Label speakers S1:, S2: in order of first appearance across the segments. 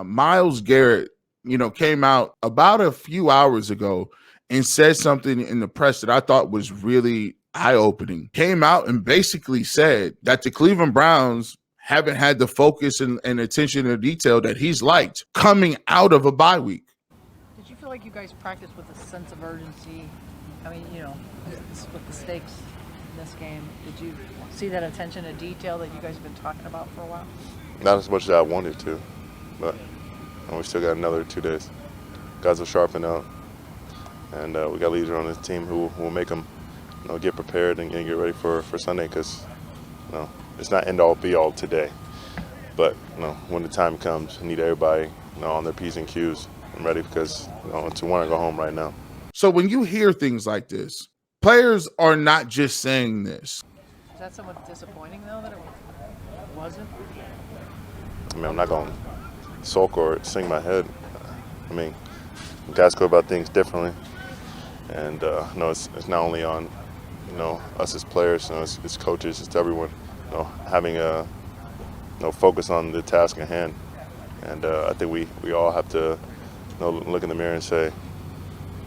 S1: Myles Garrett, came out about a few hours ago and said something in the press that I thought was really eye-opening. Came out and basically said that the Cleveland Browns haven't had the focus and attention to detail that he's liked coming out of a bye week.
S2: Did you feel like you guys practiced with a sense of urgency? I mean, with the stakes in this game, did you see that attention to detail that you guys have been talking about for a while?
S3: Not as much as I wanted to, but we still got another 2 days. Guys will sharpen up, and we got leaders on this team who will make them get prepared and get ready for Sunday, because it's not end all be all today, but when the time comes, I need everybody on their P's and Q's and ready, because to want to go home right now.
S1: So when you hear things like this, players are not just saying this.
S2: Is that somewhat disappointing though that it wasn't?
S3: I mean, I'm not going to sulk or sing my head. I mean, guys go about things differently, and it's not only on us as players, it's coaches, it's everyone. Having a focus on the task at hand, and I think we all have to look in the mirror and say,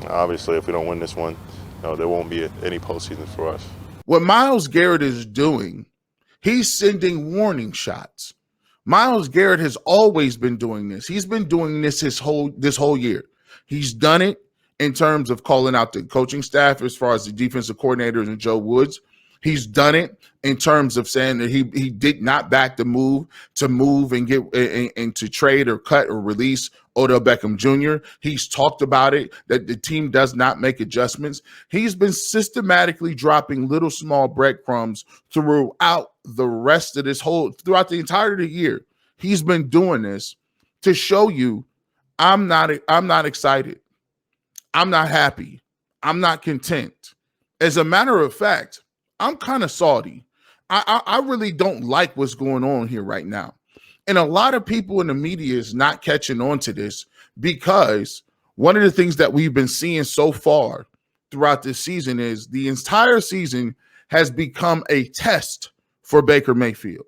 S3: obviously, if we don't win this one, there won't be any postseason for us.
S1: What Myles Garrett is doing, he's sending warning shots. Myles Garrett has always been doing this. He's been doing this this whole year. He's done it in terms of calling out the coaching staff as far as the defensive coordinators and Joe Woods. He's done it in terms of saying that he did not back the move and get and to trade or cut or release Odell Beckham Jr. He's talked about it, that the team does not make adjustments. He's been systematically dropping little small breadcrumbs throughout throughout the entire year. He's been doing this to show you, I'm not excited. I'm not happy. I'm not content. As a matter of fact, I'm kind of salty. I really don't like what's going on here right now. And a lot of people in the media is not catching on to this, because one of the things that we've been seeing so far throughout this season is the entire season has become a test for Baker Mayfield.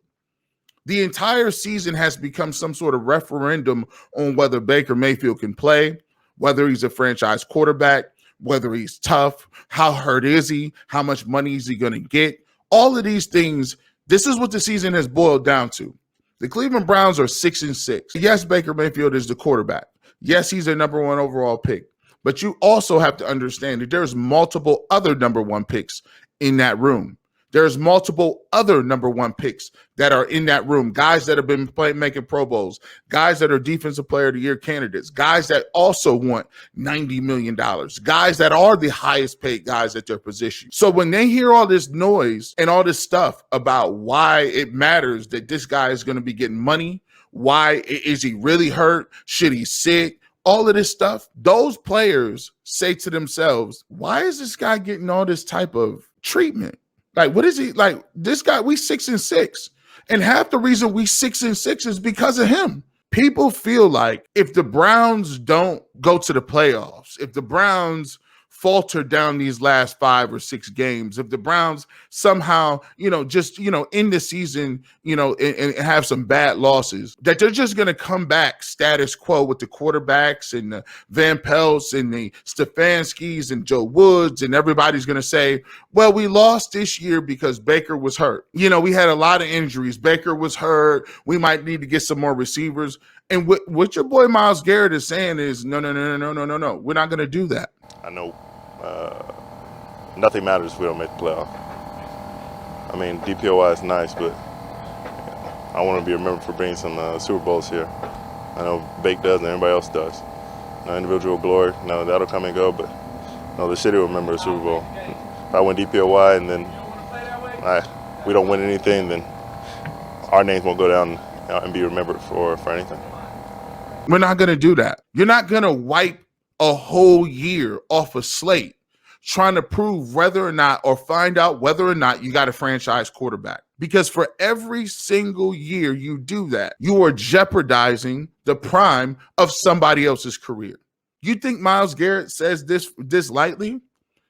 S1: The entire season has become some sort of referendum on whether Baker Mayfield can play, whether he's a franchise quarterback, whether he's tough, how hurt is he, how much money is he going to get. All of these things, this is what the season has boiled down to. The Cleveland Browns are 6-6. Yes, Baker Mayfield is the quarterback. Yes, he's a number one overall pick. But you also have to understand that there's multiple other number one picks in that room. There's multiple other number one picks that are in that room, guys that have been making Pro Bowls, guys that are Defensive Player of the Year candidates, guys that also want $90 million, guys that are the highest paid guys at their position. So when they hear all this noise and all this stuff about why it matters that this guy is going to be getting money, why is he really hurt, should he sit, all of this stuff, those players say to themselves, why is this guy getting all this type of treatment? Like, what is he like? This guy, we 6-6, and half the reason we 6-6 is because of him. People feel like if the Browns don't go to the playoffs, if the Browns falter down these last 5 or 6 games, if the Browns somehow, just, end the season, and have some bad losses, that they're just going to come back status quo with the quarterbacks and the Van Pelts and the Stefanskis and Joe Woods, and everybody's going to say, well, we lost this year because Baker was hurt. We had a lot of injuries. Baker was hurt. We might need to get some more receivers. And what your boy Myles Garrett is saying is, no. We're not going to do that.
S3: I know nothing matters if we don't make the playoff. I mean, DPOY is nice, but I want to be remembered for bringing some Super Bowls here. I know Bake does and everybody else does. Individual glory, that'll come and go, but the city will remember a Super Bowl. If I win DPOY and then we don't win anything, then our names won't go down and be remembered for anything.
S1: We're not going to do that. You're not going to wipe a whole year off a slate trying to prove whether or not, or find out whether or not you got a franchise quarterback. Because for every single year you do that, you are jeopardizing the prime of somebody else's career. You think Myles Garrett says this lightly?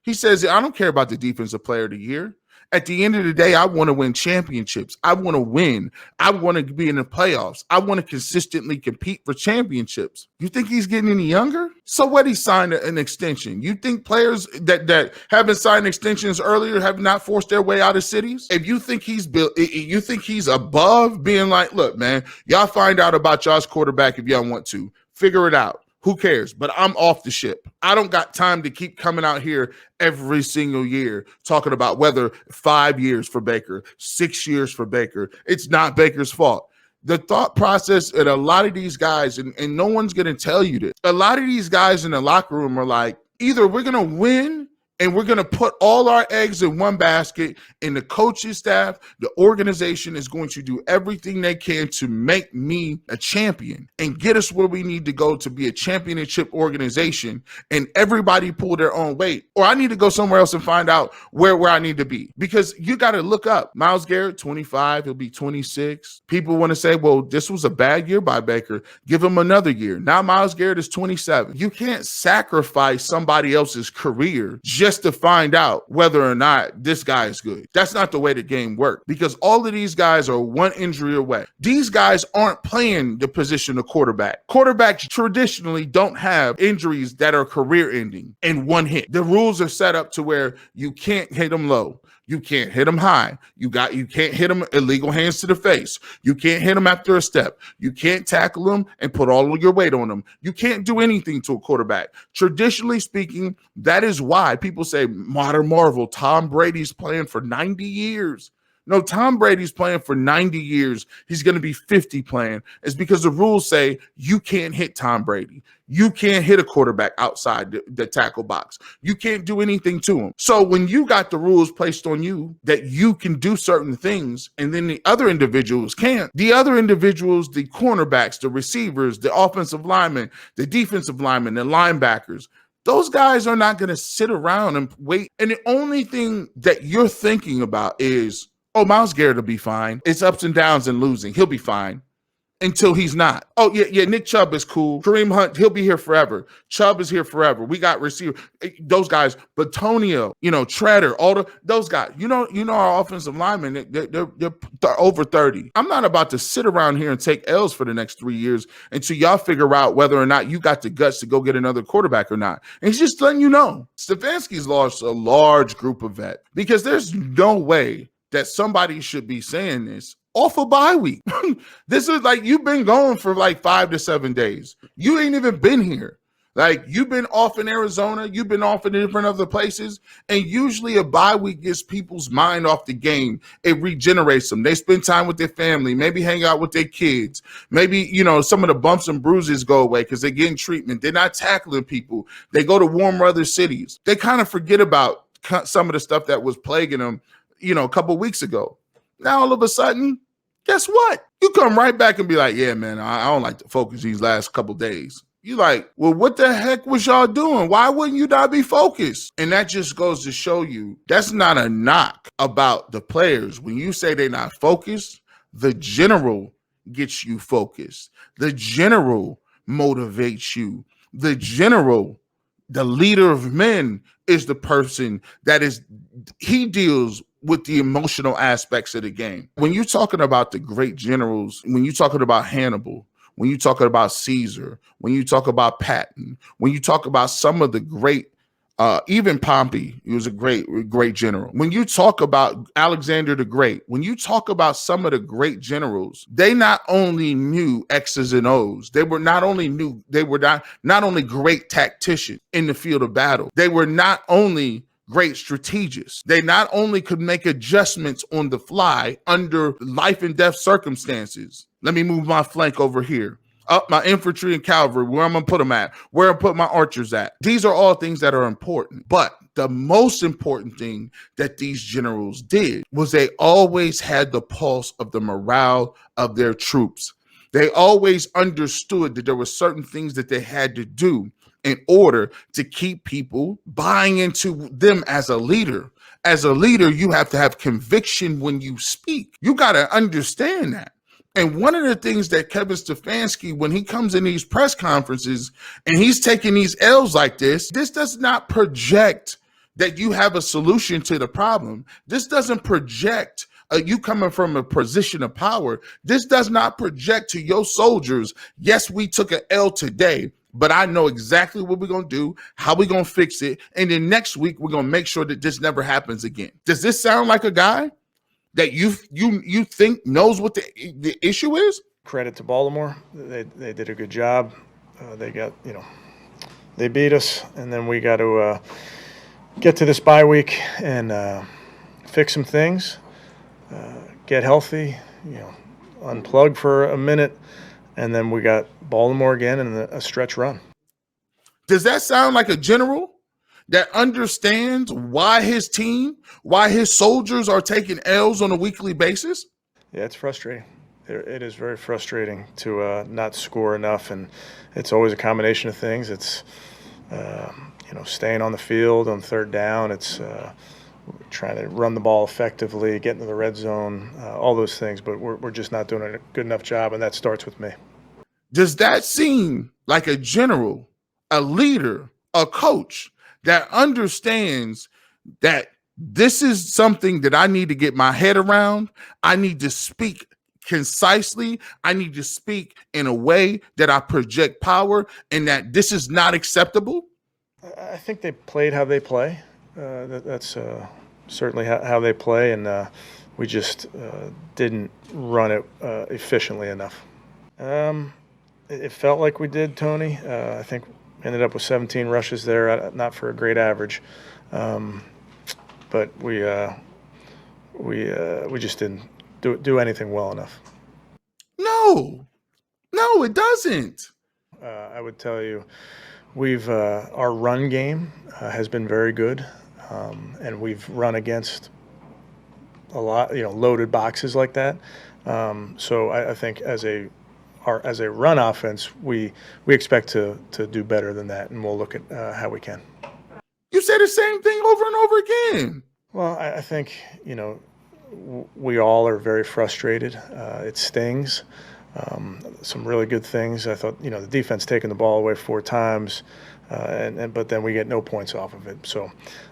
S1: He says, I don't care about the defensive player of the year. At the end of the day, I want to win championships. I want to win. I want to be in the playoffs. I want to consistently compete for championships. You think he's getting any younger? So what, he signed an extension. You think players that haven't signed extensions earlier have not forced their way out of cities? If you think you think he's above being like, look, man, y'all find out about y'all's quarterback if y'all want to. Figure it out. Who cares? But I'm off the ship. I don't got time to keep coming out here every single year talking about whether 5 years for Baker, 6 years for Baker. It's not Baker's fault. The thought process and a lot of these guys, and no one's going to tell you this, a lot of these guys in the locker room are like, either we're going to win and we're going to put all our eggs in one basket, and the coaching staff, the organization is going to do everything they can to make me a champion and get us where we need to go to be a championship organization, and everybody pull their own weight. Or I need to go somewhere else and find out where I need to be. Because you got to look up. Myles Garrett, 25, he'll be 26. People want to say, well, this was a bad year by Baker. Give him another year. Now Myles Garrett is 27. You can't sacrifice somebody else's career just to find out whether or not this guy is good. That's not the way the game works, because all of these guys are one injury away. These guys aren't playing the position of quarterback. Quarterbacks traditionally don't have injuries that are career ending in one hit. The rules are set up to where you can't hit them low. You can't hit them high. You can't hit them illegal hands to the face. You can't hit them after a step. You can't tackle them and put all of your weight on them. You can't do anything to a quarterback. Traditionally speaking, that is why people say modern marvel, Tom Brady's playing for 90 years. No, Tom Brady's playing for 90 years. He's going to be 50 playing. It's because the rules say you can't hit Tom Brady. You can't hit a quarterback outside the tackle box. You can't do anything to him. So when you got the rules placed on you that you can do certain things and then the other individuals can't, the other individuals, the cornerbacks, the receivers, the offensive linemen, the defensive linemen, the linebackers, those guys are not going to sit around and wait. And the only thing that you're thinking about is, oh, Myles Garrett will be fine. It's ups and downs and losing. He'll be fine until he's not. Oh, yeah, Nick Chubb is cool. Kareem Hunt, he'll be here forever. Chubb is here forever. We got receiver. Those guys, Batonio, Treader, those guys. You know our offensive linemen, they're over 30. I'm not about to sit around here and take L's for the next 3 years until y'all figure out whether or not you got the guts to go get another quarterback or not. And he's just letting you know. Stefanski's lost a large group of vets because there's no way that somebody should be saying this off a bye week. This is like, you've been gone for like 5 to 7 days. You ain't even been here. Like, you've been off in Arizona. You've been off in different other places. And usually a bye week gets people's mind off the game. It regenerates them. They spend time with their family, maybe hang out with their kids. Maybe, some of the bumps and bruises go away because they're getting treatment. They're not tackling people. They go to warm weather cities. They kind of forget about some of the stuff that was plaguing them, a couple of weeks ago. Now, all of a sudden, guess what? You come right back and be like, yeah, man, I don't like to focus these last couple of days. You like, well, what the heck was y'all doing? Why wouldn't you not be focused? And that just goes to show you that's not a knock about the players. When you say they're not focused, the general gets you focused. The general motivates you. The general, the leader of men, is the person he deals with the emotional aspects of the game. When you're talking about the great generals, when you're talking about Hannibal, when you're talking about Caesar, when you talk about Patton, when you talk about some of the great, even Pompey, he was a great general. When you talk about Alexander the Great, when you talk about some of the great generals, they not only knew X's and O's, they were not only great tacticians in the field of battle, they were not only great strategists. They not only could make adjustments on the fly under life and death circumstances. Let me move my flank over here. Up my infantry and cavalry, where I'm going to put them at, where I put my archers at. These are all things that are important. But the most important thing that these generals did was they always had the pulse of the morale of their troops. They always understood that there were certain things that they had to do in order to keep people buying into them as a leader. As a leader, you have to have conviction when you speak. You got to understand that. And one of the things that Kevin Stefanski, when he comes in these press conferences and he's taking these L's like this does not project that you have a solution to the problem. This doesn't project you coming from a position of power. This does not project to your soldiers, yes, we took an L today, but I know exactly what we're going to do, how we're going to fix it. And then next week, we're going to make sure that this never happens again. Does this sound like a guy that you think knows what the issue is?
S4: Credit to Baltimore. They did a good job. They got, they beat us, and then we got to get to this bye week and fix some things, get healthy, unplug for a minute, and then we got Baltimore again in a stretch run.
S1: Does that sound like a general that understands why his team, why his soldiers are taking L's on a weekly basis?
S4: Yeah, it's frustrating. It is very frustrating to not score enough, and it's always a combination of things. It's staying on the field on third down. It's trying to run the ball effectively, get into the red zone, all those things. But we're just not doing a good enough job, and that starts with me.
S1: Does that seem like a general, a leader, a coach that understands that this is something that I need to get my head around? I need to speak concisely. I need to speak in a way that I project power, and that this is not acceptable?
S4: I think they played how they play. That's certainly how they play, and we just didn't run it efficiently enough. It felt like we did, Tony. I think ended up with 17 rushes there, not for a great average, but we just didn't do anything well enough.
S1: No, it doesn't.
S4: I would tell you, our run game has been very good, and we've run against a lot, loaded boxes like that. So I think as a run offense, we expect to do better than that, and we'll look at how we can.
S1: You say the same thing over and over again.
S4: Well, I think we all are very frustrated. It stings. Some really good things. I thought, the defense taking the ball away 4 times, but then we get no points off of it. So,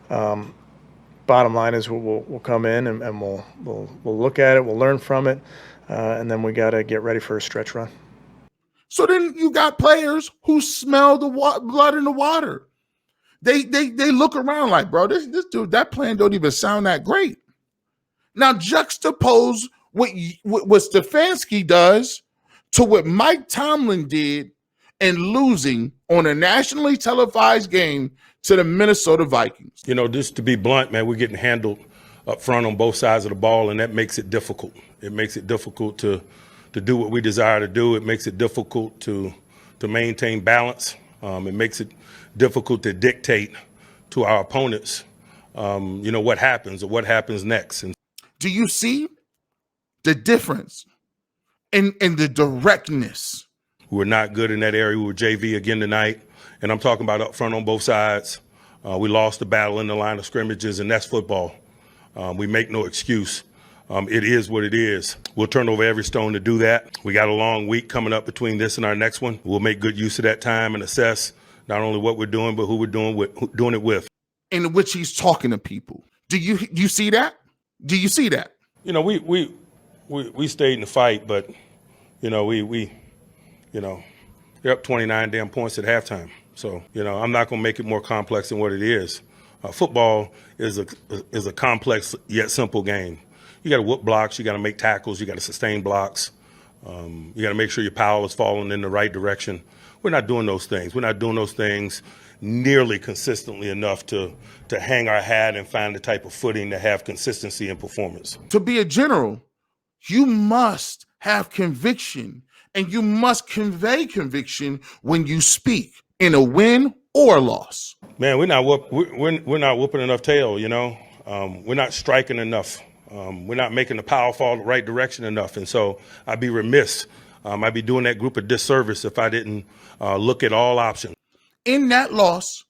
S4: bottom line is we'll come in and we'll look at it, we'll learn from it, and then we got to get ready for a stretch run.
S1: So then you got players who smell the blood in the water. They look around like, bro, this dude, that plan don't even sound that great. Now juxtapose what Stefanski does to what Mike Tomlin did and losing on a nationally televised game to the Minnesota Vikings.
S5: Just to be blunt, man, we're getting handled up front on both sides of the ball, and that makes it difficult. It makes it difficult to do what we desire to do. It makes it difficult to maintain balance. It makes it difficult to dictate to our opponents, what happens or what happens next. And
S1: do you see the difference in the directness?
S5: We're not good in that area. We were JV again tonight, and I'm talking about up front on both sides. We lost the battle in the line of scrimmages, and that's football. We make no excuse. It is what it is. We'll turn over every stone to do that. We got a long week coming up between this and our next one. We'll make good use of that time and assess not only what we're doing, but who we're doing it with.
S1: In which he's talking to people. Do you see that? Do you see that?
S5: We stayed in the fight, but they're up 29 damn points at halftime. So I'm not going to make it more complex than what it is. Football is a complex yet simple game. You got to whoop blocks, you got to make tackles, you got to sustain blocks. You got to make sure your power is falling in the right direction. We're not doing those things. We're not doing those things nearly consistently enough to hang our hat and find the type of footing to have consistency in performance.
S1: To be a general, you must have conviction, and you must convey conviction when you speak in a win or a loss.
S5: Man, we're not whooping enough tail, We're not striking enough. We're not making the power fall the right direction enough. And so I'd be remiss. I'd be doing that group a disservice if I didn't look at all options.
S1: In that loss,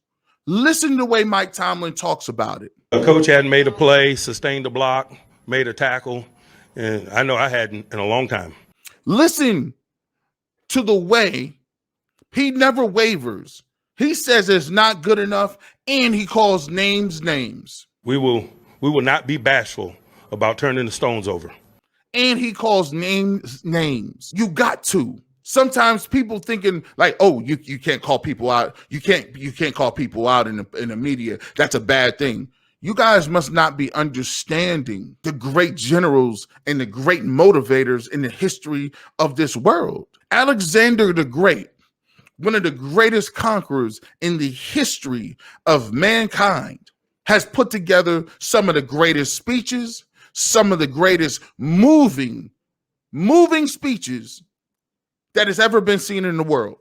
S1: listen to the way Mike Tomlin talks about it.
S5: The coach hadn't made a play, sustained a block, made a tackle, and I know I hadn't in a long time.
S1: Listen to the way he never wavers. He says it's not good enough, and he calls names names.
S5: We will not be bashful about turning the stones over.
S1: And he calls names names. You got to. Sometimes people thinking like, oh, you can't call people out. You can't call people out in the media. That's a bad thing. You guys must not be understanding the great generals and the great motivators in the history of this world. Alexander the Great, one of the greatest conquerors in the history of mankind, has put together some of the greatest speeches, some of the greatest moving speeches that has ever been seen in the world.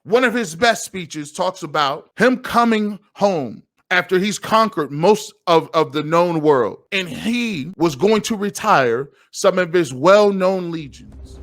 S1: One of his best speeches talks about him coming home after he's conquered most of the known world, and he was going to retire some of his well-known legions.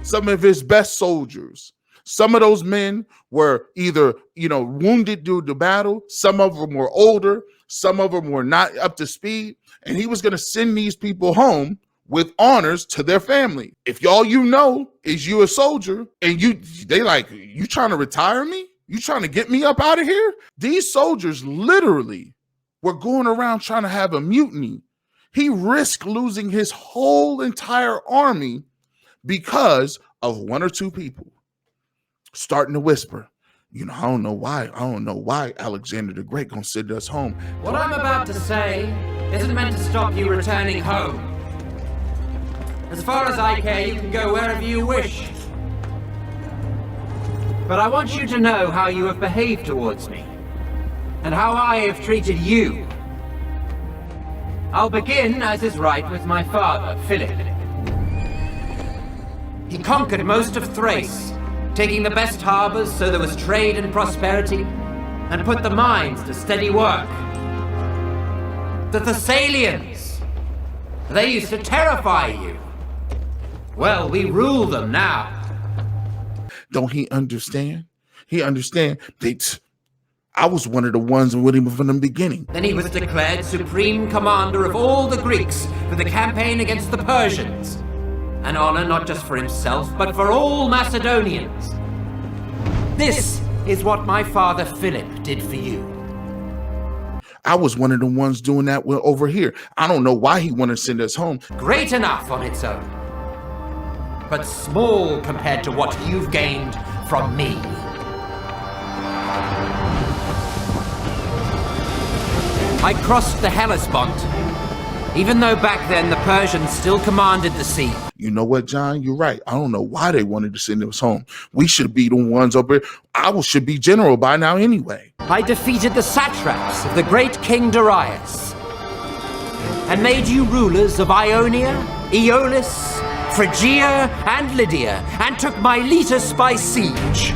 S1: Some of his best soldiers. Some of those men were either, wounded due to battle. Some of them were older. Some of them were not up to speed. And he was going to send these people home with honors to their family. If all you know is you a soldier and they like, you trying to retire me? You trying to get me up out of here? These soldiers literally were going around trying to have a mutiny. He risked losing his whole entire army because of one or two people starting to whisper, I don't know why Alexander the Great gonna send us home.
S6: What I'm about to say isn't meant to stop you returning home. As far as I care, you can go wherever you wish. But I want you to know how you have behaved towards me, and how I have treated you. I'll begin, as is right, with my father, Philip. He conquered most of Thrace, taking the best harbors so there was trade and prosperity, and put the mines to steady work. The Thessalians, they used to terrify you. Well, we rule them now.
S1: Don't he understand? He understand that I was one of the ones with him from the beginning.
S6: Then he was declared supreme commander of all the Greeks for the campaign against the Persians. An honor not just for himself, but for all Macedonians. This is what my father Philip did for you.
S1: I was one of the ones doing that over here. I don't know why he wanted to send us home.
S6: Great enough on its own, but small compared to what you've gained from me. I crossed the Hellespont, even though back then the Persians still commanded the sea.
S1: You know what, John? You're right. I don't know why they wanted to send us home. We should be the ones over here. I should be general by now anyway.
S6: I defeated the satraps of the great King Darius and made you rulers of Ionia, Aeolis, Phrygia, and Lydia, and took Miletus by siege.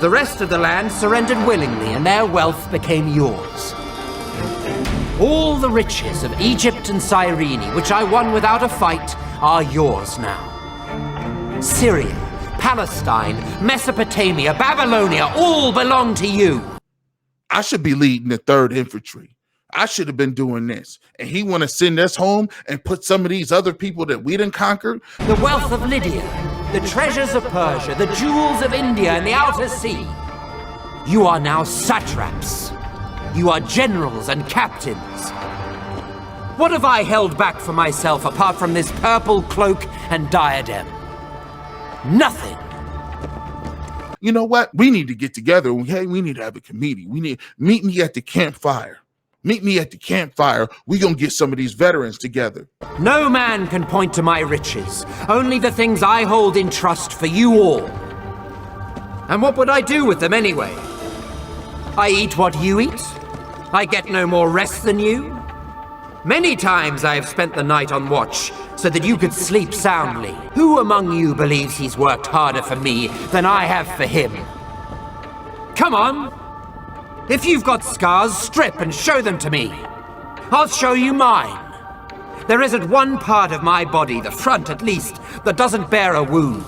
S6: The rest of the land surrendered willingly, and their wealth became yours. All the riches of Egypt and Cyrene, which I won without a fight, are yours now. Syria, Palestine, Mesopotamia, Babylonia, all belong to you.
S1: I should be leading the 3rd Infantry. I should have been doing this. And he want to send us home and put some of these other people that we done conquered.
S6: The wealth of Lydia, the treasures of Persia, the jewels of India and the outer sea. You are now satraps. You are generals and captains. What have I held back for myself apart from this purple cloak and diadem? Nothing.
S1: You know what? We need to get together. Hey, we need to have a committee. Meet me at the campfire. Meet me at the campfire. We're going to get some of these veterans together.
S6: No man can point to my riches. Only the things I hold in trust for you all. And what would I do with them anyway? I eat what you eat. I get no more rest than you. Many times I have spent the night on watch so that you could sleep soundly. Who among you believes he's worked harder for me than I have for him? Come on. If you've got scars, strip and show them to me. I'll show you mine. There isn't one part of my body, the front at least, that doesn't bear a wound.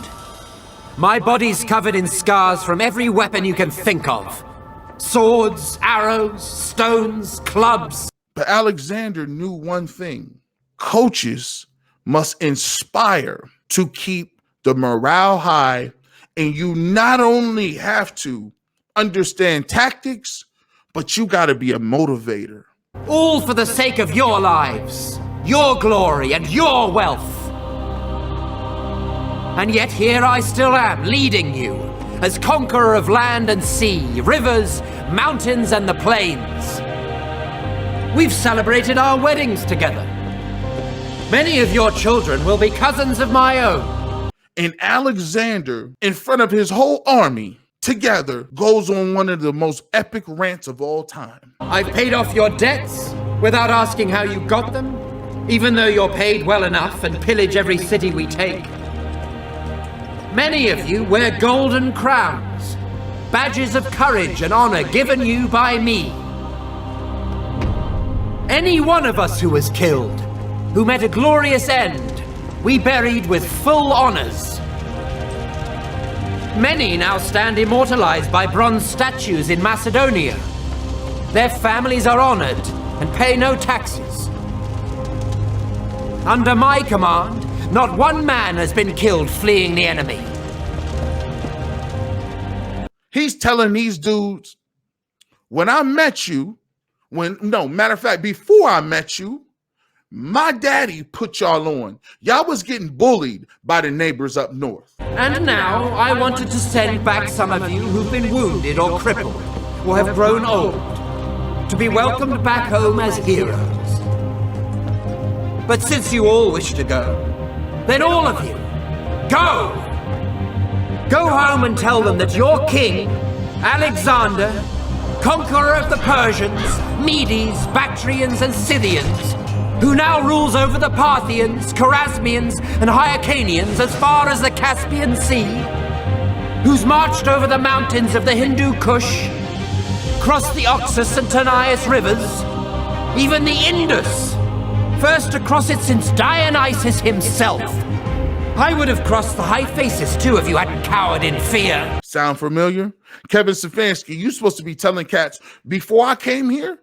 S6: My body's covered in scars from every weapon you can think of. Swords, arrows, stones, clubs.
S1: But Alexander knew one thing. Coaches must inspire to keep the morale high, and you not only have to understand tactics, but you got to be a motivator.
S6: All for the sake of your lives, your glory, and your wealth. And yet here I still am, leading you, as conqueror of land and sea, rivers, mountains, and the plains. We've celebrated our weddings together. Many of your children will be cousins of my own.
S1: And Alexander, in front of his whole army, together, goes on one of the most epic rants of all time.
S6: I've paid off your debts without asking how you got them, even though you're paid well enough and pillage every city we take. Many of you wear golden crowns, badges of courage and honor given you by me. Any one of us who was killed, who met a glorious end, we buried with full honors. Many now stand immortalized by bronze statues in Macedonia. Their families are honored and pay no taxes. Under my command, not one man has been killed fleeing the enemy.
S1: He's telling these dudes, when I met you, matter of fact, before I met you, my daddy put y'all on. Y'all was getting bullied by the neighbors up north.
S6: And now I wanted to send back some of you who've been wounded or crippled, or have grown old, to be welcomed back home as heroes. But since you all wish to go, then all of you, go! Go home and tell them that your king, Alexander, conqueror of the Persians, Medes, Bactrians, and Scythians, who now rules over the Parthians, Chorasmians, and Hyrcanians as far as the Caspian Sea, who's marched over the mountains of the Hindu Kush, crossed the Oxus and Tanais rivers, even the Indus, first to cross it since Dionysus himself. I would have crossed the Hyphasis too if you hadn't cowered in fear.
S1: Sound familiar? Kevin Stefanski, you supposed to be telling cats, before I came here,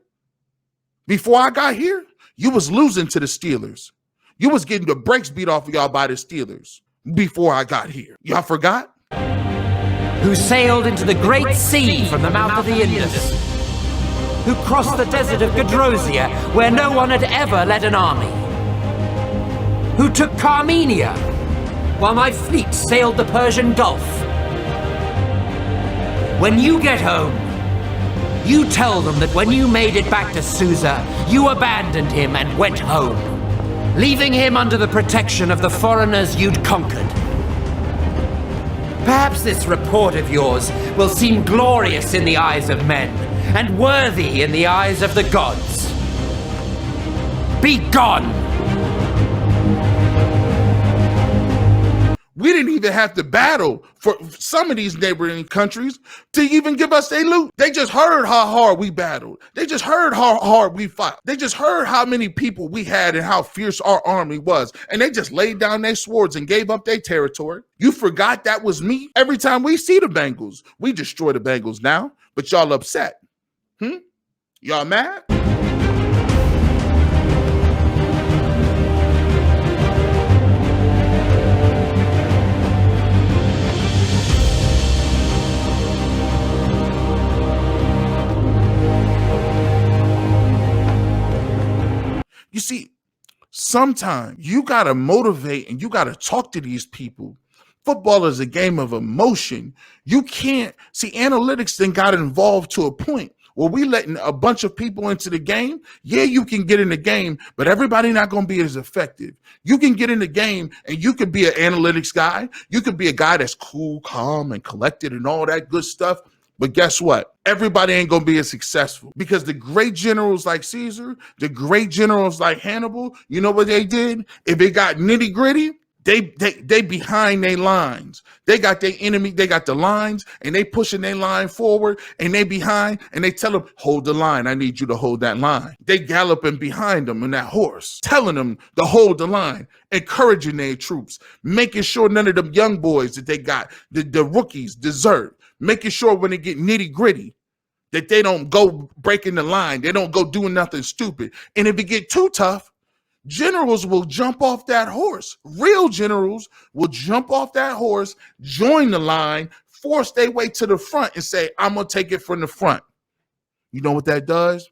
S1: before I got here, you was losing to the Steelers. You was getting the brakes beat off of y'all by the Steelers before I got here. Y'all forgot?
S6: Who sailed into the great sea from the mouth of the Indus. Who crossed the desert of Gadrosia, where no one had ever led an army. Who took Carmenia, while my fleet sailed the Persian Gulf. When you get home, you tell them that when you made it back to Susa, you abandoned him and went home, leaving him under the protection of the foreigners you'd conquered. Perhaps this report of yours will seem glorious in the eyes of men and worthy in the eyes of the gods. Be gone!
S1: We didn't even have to battle for some of these neighboring countries to even give us their loot. They just heard how hard we battled. They just heard how hard we fought. They just heard how many people we had and how fierce our army was. And they just laid down their swords and gave up their territory. You forgot that was me? Every time we see the Bengals, we destroy the Bengals now, but y'all upset. Y'all mad? You see, sometimes you got to motivate and you got to talk to these people. Football is a game of emotion. You can't see analytics then got involved to a point where we letting a bunch of people into the game. Yeah, you can get in the game, but everybody not going to be as effective. You can get in the game and you could be an analytics guy. You could be a guy that's cool, calm, and collected and all that good stuff. But guess what? Everybody ain't going to be as successful because the great generals like Caesar, the great generals like Hannibal, you know what they did? If it got nitty gritty, They behind their lines. They got their enemy. They got the lines, and they pushing their line forward, and they behind, and they tell them, hold the line. I need you to hold that line. They galloping behind them in that horse, telling them to hold the line, encouraging their troops, making sure none of them young boys that they got, the rookies, desert, making sure when they get nitty gritty, that they don't go breaking the line. They don't go doing nothing stupid. And if it get too tough, generals will jump off that horse. Real generals will jump off that horse, join the line, force their way to the front and say, I'm going to take it from the front. You know what that does?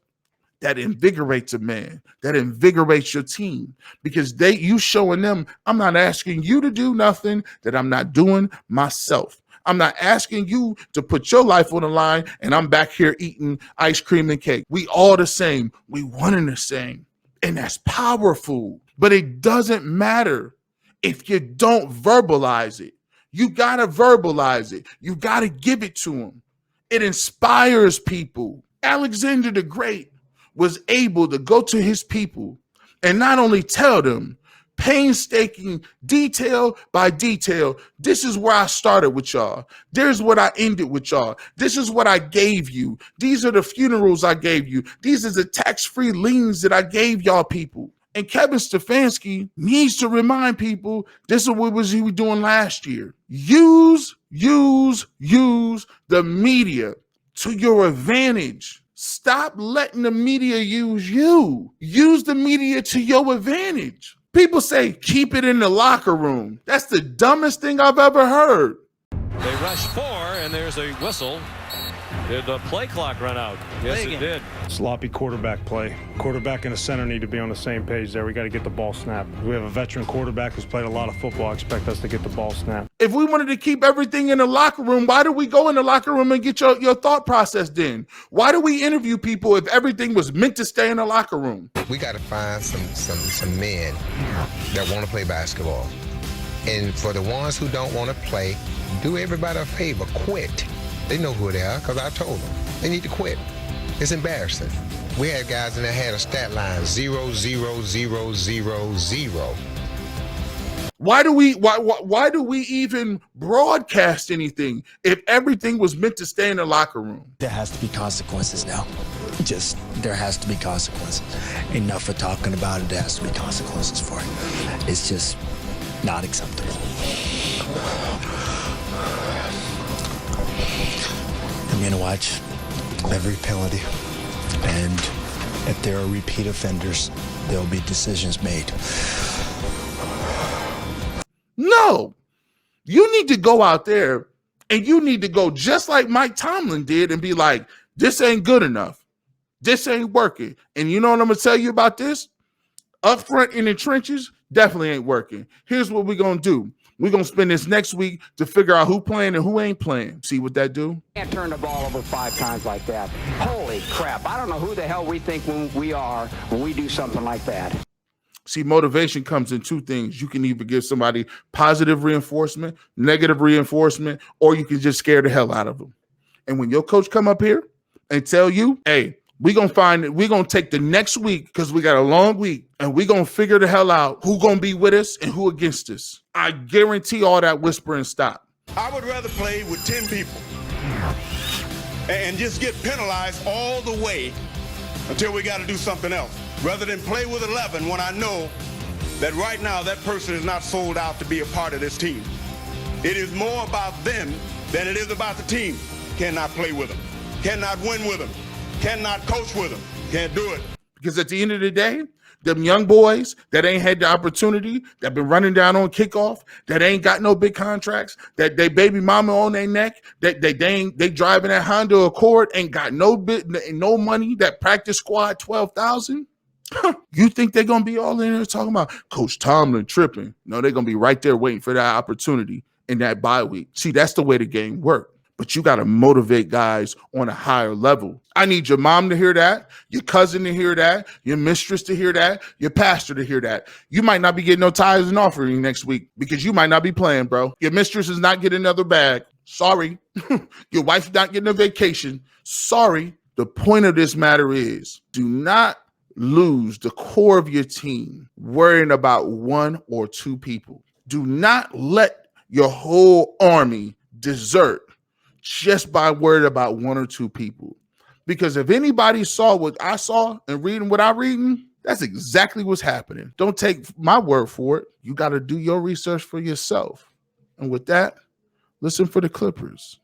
S1: That invigorates a man. That invigorates your team because you showing them, I'm not asking you to do nothing that I'm not doing myself. I'm not asking you to put your life on the line and I'm back here eating ice cream and cake. We all the same. We one and the same. And that's powerful, but it doesn't matter if you don't verbalize it. You got to verbalize it. You got to give it to them. It inspires people. Alexander the Great was able to go to his people and not only tell them painstaking detail by detail, this is where I started with y'all. There's what I ended with y'all. This is what I gave you. These are the funerals I gave you. These are the tax-free liens that I gave y'all people. And Kevin Stefanski needs to remind people this is what he was doing last year. Use the media to your advantage. Stop letting the media use you. Use the media to your advantage. People say, keep it in the locker room. That's the dumbest thing I've ever heard.
S7: They rush 4, and there's a whistle. Did the play clock run out? Yes, it did.
S4: Sloppy quarterback play. Quarterback and the center need to be on the same page there. We got to get the ball snapped. We have a veteran quarterback who's played a lot of football. I expect us to get the ball snapped.
S1: If we wanted to keep everything in the locker room, why do we go in the locker room and get your thought process then? Why do we interview people if everything was meant to stay in the locker room?
S8: We got to find some men that want to play basketball. And for the ones who don't want to play, do everybody a favor, quit. They know who they are because I told them. They need to quit. It's embarrassing. We had guys in there had a stat line 0, 0, 0, 0, 0.
S1: Why do we even broadcast anything if everything was meant to stay in the locker room?
S9: There has to be consequences now. There has to be consequences. Enough of talking about it. There has to be consequences for it. It's just not acceptable. I'm gonna watch every penalty, and if there are repeat offenders, there will be decisions made.
S1: No, you need to go out there and you need to go just like Mike Tomlin did and be like, this ain't good enough. This ain't working. And you know what I'm going to tell you about this? Up front in the trenches, definitely ain't working. Here's what we're going to do. We're going to spend this next week to figure out who playing and who ain't playing. See what that do?
S10: Can't turn the ball over 5 times like that. Holy crap. I don't know who the hell we think we are when we do something like that.
S1: See, motivation comes in 2 things. You can either give somebody positive reinforcement, negative reinforcement, or you can just scare the hell out of them. And when your coach come up here and tell you, hey, we're going to take the next week because we got a long week and we're going to figure the hell out who going to be with us and who against us. I guarantee all that whispering stop.
S11: I would rather play with 10 people and just get penalized all the way until we got to do something else, rather than play with 11 when I know that right now that person is not sold out to be a part of this team. It is more about them than it is about the team. Cannot play with them, cannot win with them, cannot coach with them, can't do it.
S1: Because at the end of the day, them young boys that ain't had the opportunity, that been running down on kickoff, that ain't got no big contracts, that they baby mama on their neck, that they driving that Honda Accord, ain't got no money, that practice squad 12,000. You think they're gonna be all in there talking about Coach Tomlin tripping? No, they're gonna be right there waiting for that opportunity in that bye week. See, that's the way the game works. But you got to motivate guys on a higher level. I need your mom to hear that, your cousin to hear that, your mistress to hear that, your pastor to hear that. You might not be getting no tithes and offering next week because you might not be playing, bro. Your mistress is not getting another bag. Sorry. Your wife's not getting a vacation. Sorry. The point of this matter is, do not lose the core of your team worrying about 1 or 2 people. Do not let your whole army desert just by worried about one or two people. Because if anybody saw what I saw and reading what I'm reading, that's exactly what's happening. Don't take my word for it. You got to do your research for yourself. And with that, listen for the Clippers.